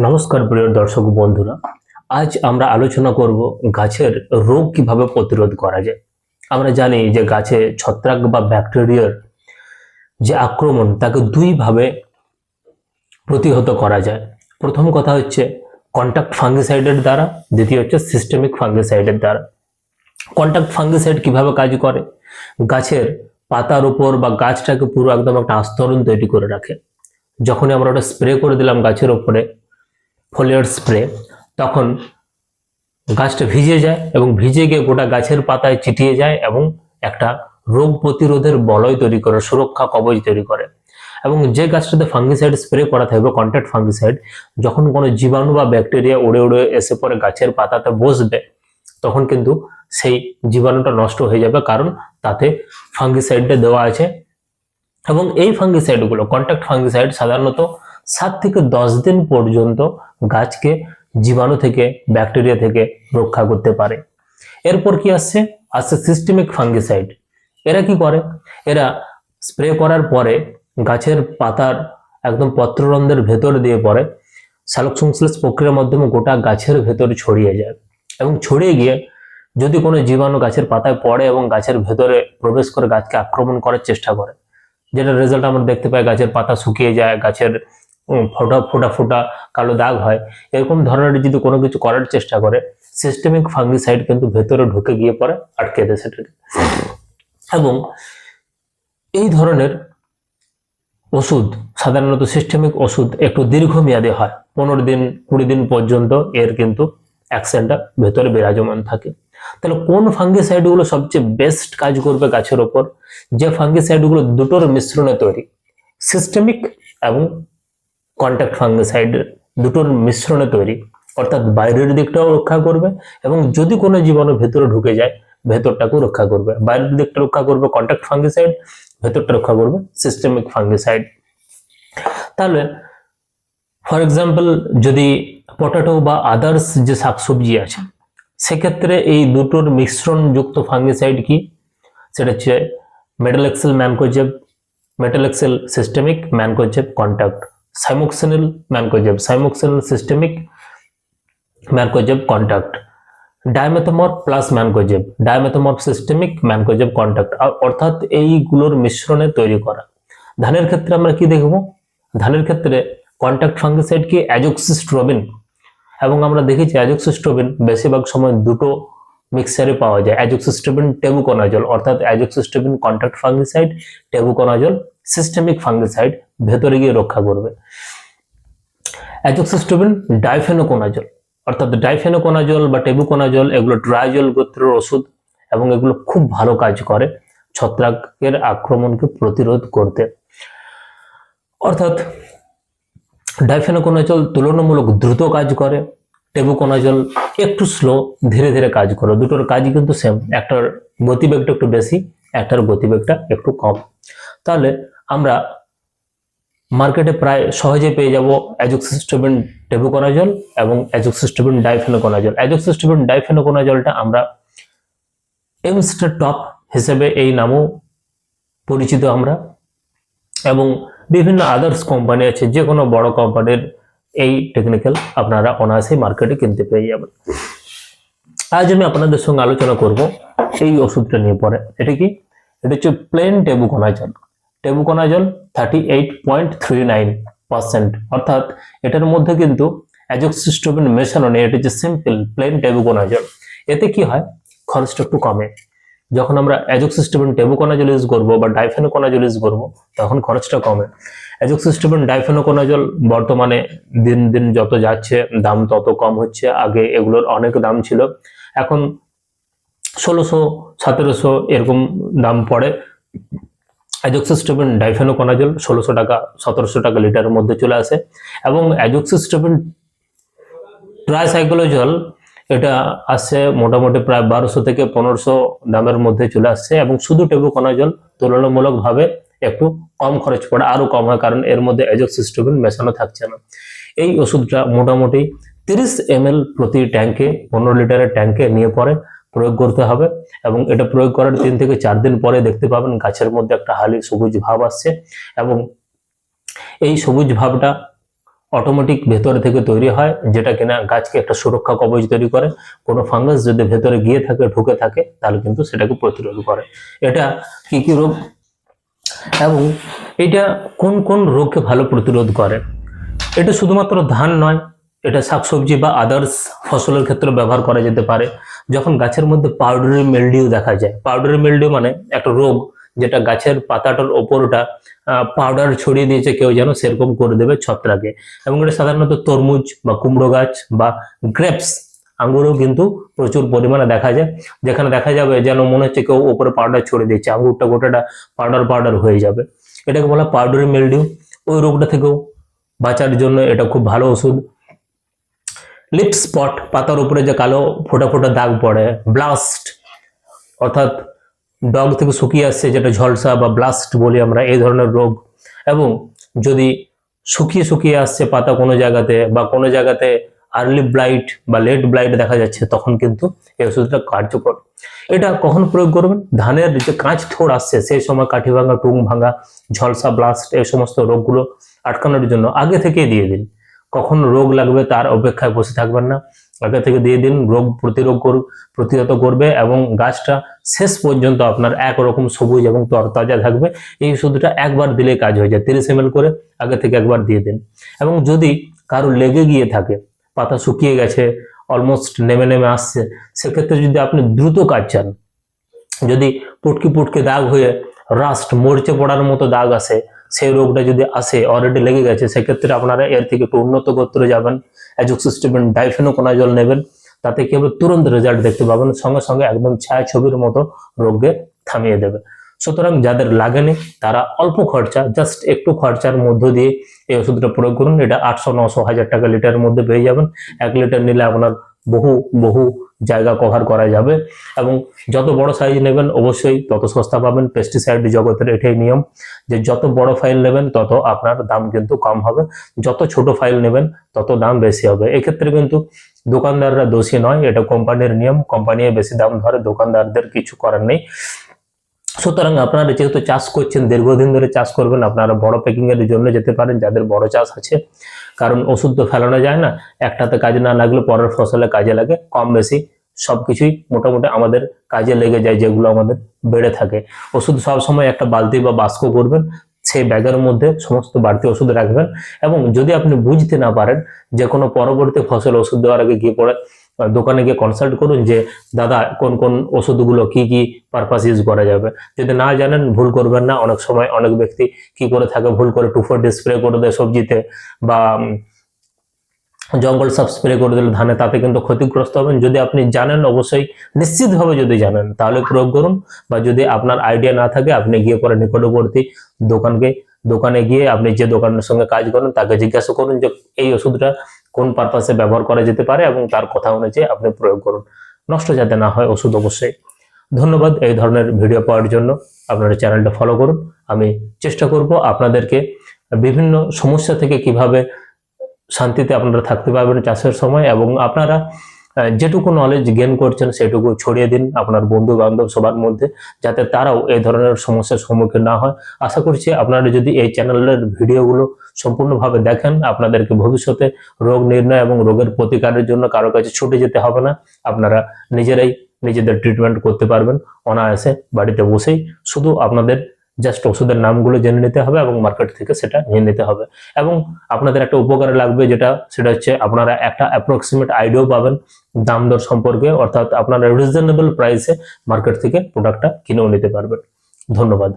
নমস্কার প্রিয় দর্শক বন্ধুরা, আজ আমরা আলোচনা করব গাছের রোগ কিভাবে প্রতিরোধ করা যায়। আমরা জানি যে গাছে ছত্রাক বা ব্যাকটেরিয়ার যে আক্রমণ তাকে দুই ভাবে প্রতিহত করা যায়। প্রথম কথা হচ্ছে কন্টাক্ট ফাঙ্গিসাইডের দ্বারা, দ্বিতীয় হচ্ছে সিস্টেমিক ফাঙ্গিসাইডের দ্বারা। কন্টাক্ট ফাঙ্গিসাইড কিভাবে কাজ করে? গাছের পাতার উপর বা গাছটাকে পুরো একদম একটা আস্তরণ তৈরি করে রাখে। যখনই আমরা ওটা স্প্রে করে দিলাম গাছের উপরে, ফোলিয়ার স্প্রে, তখন গাছটা ভিজে যায় এবং ভিজে গিয়ে গোটা গাছের পাতায় চিটিয়ে যায় এবং একটা রোগ প্রতিরোধের বলয় তৈরি করে, সুরক্ষা কবচ তৈরি করে। এবং যে গাছটাতে ফাঙ্গিসাইড স্প্রে করা থাকবে, কন্ট্যাক্ট ফাঙ্গিসাইড, যখন কোনো জীবাণু বা ব্যাকটেরিয়া উড়ে উড়ে এসে পরে গাছের পাতাতে বসবে, তখন কিন্তু সেই জীবাণুটা নষ্ট হয়ে যাবে, কারণ তাতে ফাঙ্গিসাইডটা দেওয়া আছে। এবং এই ফাঙ্গিসাইডগুলো, কন্ট্যাক্ট ফাঙ্গিসাইড, সাধারণত 7 থেকে 10 দিন পর্যন্ত গাছকে জীবাণু থেকে, ব্যাকটেরিয়া থেকে রক্ষা করতে পারে। এরপর কি আসছে সিস্টেমিক ফাঙ্গিসাইড। এরা কি করে? এরা স্প্রে করার পরে গাছের পাতার একদম পত্ররন্ধ্রের ভেতর দিয়ে পড়ে, সালোকসংশ্লেষ প্রক্রিয়ার মাধ্যমে গোটা গাছের ভেতরে ছড়িয়ে যায় এবং ছড়িয়ে গিয়ে যদি কোনো জীবাণু গাছের পাতায় পড়ে এবং গাছের ভেতরে প্রবেশ করে গাছকে আক্রমণ করার চেষ্টা করে, যেটা রেজাল্ট আমরা দেখতে পাই, গাছের পাতা শুকিয়ে যায়, গাছের ফোটা ফোটা ফোটা কালো দাগ হয়। এরকম ধরনের যদি কোনো কিছু করার চেষ্টা করে, সিস্টেমিক ফাঙ্গিসাইড কিন্তু ভেতরে ঢুকে গিয়ে পরে আটকে দেয় সেটাকে। এবং এই ধরনের ওষুধ, সাধারণত সিস্টেমিক ওষুধ, একটু দীর্ঘমেয়াদী হয়, 15 দিন 20 দিন পর্যন্ত এর কিন্তু অ্যাকশনটা ভেতরে বিরাজমান থাকে। তাহলে কোন ফাঙ্গিসাইডগুলো সবচেয়ে বেস্ট কাজ করবে গাছের ওপর? যে ফাঙ্গিসাইডগুলো দুটোর মিশ্রণে তৈরি, সিস্টেমিক এবং কন্ট্যাক্ট ফাঙ্গিসাইড দুটোর মিশ্রণে তৈরি, অর্থাৎ বাইরের দিকটাও রক্ষা করবে এবং যদি কোনো জীবাণু ভেতরে ঢুকে যায় ভেতরটাকেও রক্ষা করবে। বাইরের দিকটা রক্ষা করবে কন্ট্যাক্ট ফাঙ্গিসাইড, ভেতরটা রক্ষা করবে সিস্টেমিক ফাঙ্গিসাইড। তাহলে ফর এক্সাম্পল, যদি পটাটো বা আদার্স যে শাকসবজি আছে, সেক্ষেত্রে এই দুটোর মিশ্রণ যুক্ত ফাঙ্গিসাইড কি? সেটা হচ্ছে metalaxyl mancozeb, metalaxyl systemic, mancozeb contact, cymoxanil mancozeb, cymoxanil systemic, mancozeb contact, dimethomorph plus mancozeb, dimethomorph systemic, mancozeb contact, অর্থাৎ এইগুলোর মিশ্রণে তৈরি করা। ধানের ক্ষেত্রে আমরা কি দেখব? ধানের ক্ষেত্রে কন্ট্যাক্ট ফাঙ্গিসাইড কি? অ্যাজোক্সিস্ট্রোবিন। এবং আমরা দেখেছি অ্যাজোক্সিস্ট্রোবিন বেশিরভাগ সময় দুটো মিক্সারে পাওয়া যায়, অ্যাজোক্সিস্ট্রোবিন টেবুকোনাজল, অর্থাৎ azoxystrobin contact fungicide, tebuconazole systemic fungicide, ভেতরে গিয়ে রক্ষা করবে। অ্যাজোক্সিস্ট্রোবিন ডাইফেনোকোনাজল, অর্থাৎ ডাইফেনোকোনাজল বা টেবুকোনাজল, এগুলো ড্রাইজল গোত্রের ওষুধ এবং এগুলো খুব ভালো কাজ করে ছত্রাকের আক্রমণকে প্রতিরোধ করতে। অর্থাৎ ডাইফেনোকোনাজল তুলনামূলক দ্রুত কাজ করে, টেবুকোনাজল একটু স্লো, ধীরে ধীরে কাজ করে। দুটোর কাজই কিন্তু সেম, একটার গতিবেগটা একটু বেশি, একটার গতিবেগটা একটু কম। তাহলে আমরা মার্কেটে প্রায় সহজে পেয়ে যাব অ্যাজোক্সিস্ট্রোবিন টেবুকোনাজল এবং অ্যাজোক্সিস্ট্রোবিন ডাইফেনোকোনাজল। অ্যাজোক্সিস্ট্রোবিন ডাইফেনোকোনাজলটা আমরা এমস্টার টপ হিসেবে এই নামও পরিচিত আমরা, এবং বিভিন্ন আদার্স কোম্পানি আছে, যে কোনো বড় কোম্পানির এই টেকনিক্যাল আপনারা অনায়াসে মার্কেটে কিনতে পেয়ে যাবেন। আজ আমি আপনাদের সঙ্গে আলোচনা করব এই ওষুধটা নিয়ে পরে। এটা কি? এটা হচ্ছে প্লেন টেবুকোনাজল। টেবুকোনাজল 38.39%, অর্থাৎ এটার মধ্যে কিন্তু অ্যাজোক্সিস্ট্রোবিন মেশানো নেই, এটা হচ্ছে সিম্পল প্লেন টেবুকোনাজল। এতে কি হয়? খরচটা একটু কমে। যখন আমরা অ্যাজোক্সিস্ট্রোবিন টেবুকোনাজল ইউজ করবো বা ডাইফেনোকোনাজল ইউজ করবো, তখন খরচটা কমে। অ্যাজোক্সিস্ট্রোবিন ডাইফেনোকোনাজল বর্তমানে দিন দিন যত যাচ্ছে দাম তত কম হচ্ছে। আগে এগুলোর অনেক দাম ছিল, এখন 1600-1700 এরকম দাম পড়ে। অ্যাজোক্সিস্ট্রোবিন ডাইফেনোকোনাজল 1600 টাকা 1700 টাকা লিটারের মধ্যে চলে আসে। এবং অ্যাজোক্সিস্ট্রোবিন ট্রাইসাইক্লোজল, এটা আসছে মোটামুটি প্রায় 1200 থেকে 1500 দামের মধ্যে চলে আসছে। এবং শুধু টেবুকোনাজল তুলনামূলকভাবে একটু কম খরচ পড়ে, আরো কম হয়, কারণ এর মধ্যে অ্যাজোক্সিস্ট্রোবিন মেশানো থাকছে না। এই ওষুধটা মোটামুটি 30 ml প্রতি ট্যাঙ্কে, 15 লিটারের ট্যাঙ্কে নিয়ে পরে প্রয়োগ করতে হবে। এবং এটা প্রয়োগ করার 3 থেকে 4 দিন পরে দেখতে পাবেন গাছের মধ্যে একটা হালি সবুজ ভাব আসছে, এবং এই সবুজ ভাবটা অটোমেটিক ভেতরে থেকে তৈরি হয়, যেটা কিনা গাছকে একটা সুরক্ষা কবচ তৈরি করে। কোনো ফাঙ্গাস যদি ভেতরে গিয়ে থাকে, ঢুকে থাকে, তাহলে কিন্তু সেটাকে প্রতিরোধ করে। এটা কি কি রোগ এবং এটা কোন কোন রোগকে ভালো প্রতিরোধ করে? এটা শুধুমাত্র ধান নয়, এটা শাকসবজি বা আদার্স ফসলের ক্ষেত্রে ব্যবহার করা যেতে পারে। যখন গাছের মধ্যে পাউডারি মিলডিউ দেখা যায়, পাউডারি মিলডিউ মানে একটা রোগ যেটা গাছের পাতাটার ওপরটা পাউডার ছড়িয়ে দিয়েছে কেউ, যেন সেরকম করে দেবে ছত্রাকে। এবং এটা সাধারণত তরমুজ বা কুমড়ো গাছ বা গ্রেপস, আঙ্গুরেও কিন্তু প্রচুর পরিমাণে দেখা যায়, যেখানে দেখা যাবে যেন মনে হচ্ছে কেউ ওপরে পাউডার ছড়িয়ে দিচ্ছে, আঙ্গুরটা গোটাটা পাউডার পাউডার হয়ে যাবে। এটাকে বলা পাউডারি মিলডিউ। ওই রোগটা থেকেও বাঁচার জন্য এটা খুব ভালো ওষুধ। লিপ স্পট, পাতার উপরে যে কালো ফোটা ফোটা দাগ পড়ে, ব্লাস্ট অর্থাৎ ডগ থেকে শুকিয়ে আসছে, যেটা ঝলসা বা ব্লাস্ট বলি আমরা, এই ধরনের রোগ। এবং যদি শুকিয়ে শুকিয়ে আসছে পাতা কোনো জায়গাতে, বা কোনো জায়গাতে আর্লি ব্লাইট বা লেট ব্লাইট দেখা যাচ্ছে, তখন কিন্তু এই ওষুধটা কার্যকর। এটা কখন প্রয়োগ করবেন? ধানের যে কাঁচ থোড় আসছে সেই সময়, কাঠি ভাঙা, টুং ভাঙা, ঝলসা, ব্লাস্ট, এই সমস্ত রোগগুলো আটকানোর জন্য আগে থেকে দিয়ে দিন। কখন রোগ লাগবে তার অপেক্ষায় বসে থাকবেন না, আগে থেকে দিয়ে দিন। রোগ প্রতিহত করবে এবং গাছটা শেষ পর্যন্ত আপনার একরকম সবুজ এবং তরতাজা থাকবে। এই ওষুধটা একবার দিলে কাজ হয়ে যায়, 30 ml করে আগে থেকে একবার দিয়ে দিন। এবং যদি কারো লেগে গিয়ে থাকে, পাতা শুকিয়ে গেছে, অলমোস্ট নেমে নেমে আসছে, সেক্ষেত্রে যদি আপনি দ্রুত কাজ চান, যদি পুটকি পুটকি দাগ হয়ে রাস্ট মরচে পড়ার মতো দাগ আসে, সেই রোগটা যদি আসে, অলরেডি লেগে গেছে, সেক্ষেত্রে আপনারা এর থেকে একটু উন্নত গোত্রে যাবেন, অ্যাজোক্সিস্ট্রিবিন ডাইফেনোকোনাজল নেবেন। তাতে কি হবে? তুরন্ত রেজাল্ট দেখতে পাবেন, সঙ্গে সঙ্গে একদম ছায়া ছবির মতো রোগকে থামিয়ে দেবে। সুতরাং যাদের লাগেনি তারা অল্প খরচা, জাস্ট একটু খরচার মধ্য দিয়ে এই ওষুধটা প্রয়োগ করুন। এটা 800, 900, 1000 টাকা লিটারের মধ্যে পেয়ে যাবেন। 1 লিটার নিলে আপনার বহু বহু জায়গা কভার করা যাবে। এবং যত বড় সাইজ নেবেন অবশ্যই তত সস্তা পাবেন। পেস্টিসাইড জগতের এটাই নিয়ম যে যত বড় ফাইল নেবেন তত আপনার দাম কিন্তু কম হবে, যত ছোট ফাইল নেবেন তত দাম বেশি হবে। এক্ষেত্রে কিন্তু দোকানদাররা দোষী নয়, এটা কোম্পানির নিয়ম, কোম্পানি বেশি দাম ধরে, দোকানদারদের কিছু করার নেই। সুতরাং আপনারা যেহেতু চাষ করছেন, দীর্ঘদিন ধরে চাষ করবেন, আপনারা বড় প্যাকিং এর জন্য যেতে পারেন, যাদের বড় চাষ আছে। কারণ ওষুধ তো ফেলানো যায় না, একটাতে কাজে না লাগলে পরের ফসলে কাজে লাগে। কম বেশি সবকিছুই মোটামুটি আমাদের কাজে লেগে যায়, যেগুলো আমাদের বেড়ে থাকে। ওষুধ সবসময় একটা বালতি বা বাস্ক করবেন, সেই ব্যাগের মধ্যে সমস্ত বাড়তি ওষুধ রাখবেন। এবং যদি আপনি বুঝতে না পারেন যে কোনো পরবর্তী ফসল ওষুধ দেওয়ার আগে গিয়ে পড়ে দোকানে গিয়ে কনসাল্ট করুন যে দাদা কোন কোন ওষুধগুলো কি কি পারপাস ইউজ করা যাবে। যদি না জানেন ভুল করবেন না। অনেক সময় অনেক ব্যক্তি কি করে থাকে, ভুল করে 2,4-D স্প্রে করে দেয় সবজিতে, বা জঙ্গল সাপ স্প্রে করে দিলে ধানে, তাতে কিন্তু ক্ষতিগ্রস্ত হবেন। যদি আপনি জানেন, অবশ্যই নিশ্চিতভাবে যদি জানেন তাহলে প্রয়োগ করুন। বা যদি আপনার আইডিয়া না থাকে, আপনি গিয়ে পরে নিকটবর্তী দোকানে গিয়ে আপনি যে দোকানের সঙ্গে কাজ করেন তাকে জিজ্ঞাসা করুন যে এই ওষুধটা কোন পারপাসে ব্যবহার করা যেতে পারে, এবং তার কথা অনুযায়ী আপনি প্রয়োগ করুন, নষ্ট যাতে না হয় ওষুধ অবশ্যই। ধন্যবাদ এই ধরনের ভিডিও পাওয়ার জন্য। আপনারা চ্যানেলটা ফলো করুন। আমি চেষ্টা করব আপনাদেরকে বিভিন্ন সমস্যা থেকে কিভাবে শান্তিতে আপনারা থাকতে পারবেন চাষের সময়, এবং আপনারা যেটুকু নলেজ গেইন করছেন সেটুকু ছড়িয়ে দিন আপনার বন্ধু বান্ধব সবার মধ্যে, যাতে তারাও এই ধরনের সমস্যার সম্মুখীন না হয়। আশা করছি আপনারা যদি এই চ্যানেলের ভিডিওগুলো সম্পূর্ণভাবে দেখেন, আপনাদেরকে ভবিষ্যতে রোগ নির্ণয় এবং রোগের প্রতিকারের জন্য কারো কাছে ছুটে যেতে হবে না। আপনারা নিজেরাই নিজেদের ট্রিটমেন্ট করতে পারবেন অনায়াসে বাড়িতে বসেই। শুধু আপনাদের জাস্ট ওষুধের নামগুলো জেনে নিতে হবে এবং মার্কেট থেকে সেটা নিয়ে নিতে হবে। এবং আপনাদের একটা উপকারে লাগবে, সেটা হচ্ছে আপনারা একটা অ্যাপ্রক্সিমেট আইডিয়াও পাবেন দাম দর সম্পর্কে, অর্থাৎ আপনারা রিজনেবল প্রাইসে মার্কেট থেকে প্রোডাক্টটা কিনেও নিতে পারবেন। ধন্যবাদ।